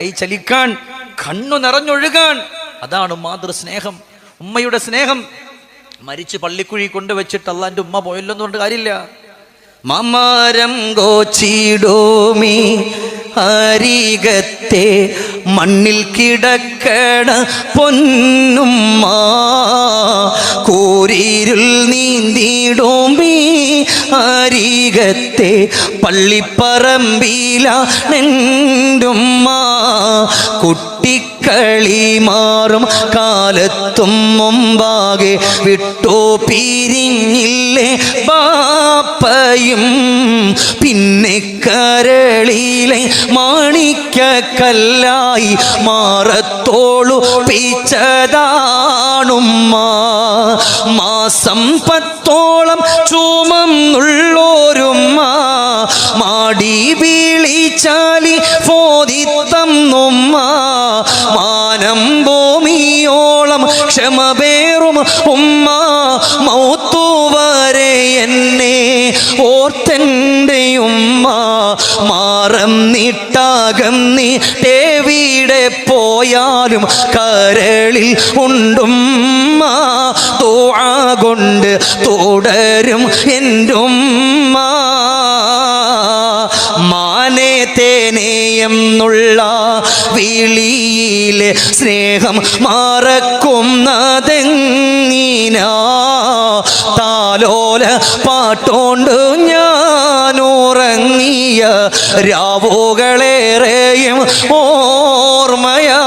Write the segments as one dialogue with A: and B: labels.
A: കൈ ചലിക്കാൻ, കണ്ണു നിറഞ്ഞൊഴുകാൻ. അതാണ് മാതൃസ്നേഹം, ഉമ്മയുടെ സ്നേഹം. മരിച്ച് പള്ളിക്കുഴി കൊണ്ടുവച്ചിട്ട് അള്ളാന്റെ ഉമ്മ പോയല്ലോ എന്ന് പറഞ്ഞിട്ട് കാര്യമില്ല. മാമാരം ഗോച്ചിടോമി അരികത്തെ മണ്ണിൽ കിടക്കണ പൊന്നുമ്മ, കൂരിരുൾ നീന്തിടോമി അരികത്തെ പള്ളിപ്പറമ്പിലാണെൻ്റുമ്മ. കുട്ടിക്കളി മാറും കാലത്തും മുമ്പാകെ വിട്ടോ പിരിഞ്ഞില്ലേ ബാപ്പയും. പിന്നെ കരളിലെ മാണിക്കല്ലായി മാറത്തോളു പിച്ചതാണുമ്മ. മാസം 10ഓളം ചുമന്നുള്ളോരുമ്മ, മാടി വിളിച്ചാലി ഫോതിത്തന്നുമ്മ. മാനം ഭൂമിയോളം ക്ഷമപേറും ഉമ്മ, മൗത്തുവരെ എന്നെ ഓർത്തെൻ്റെ ഉമ്മ. മാറം നീട്ടാകം നീട്ടെവിടെ പോയാലും കരളിൽ ഉണ്ടുമ്മ. ദുആ കൊണ്ട് തുടരും എൻ്റെ ഉമ്മ. മാനേ തേനേ എന്നുള്ള വിളിയിലെ സ്നേഹം മറക്കുന്നതെങ്ങിനാ. താലോല പാട്ടോണ്ട് ഞാനുറങ്ങിയ രാവുകളേറെയും ഓർമ്മയാ.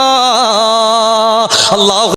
A: അല്ലാഹു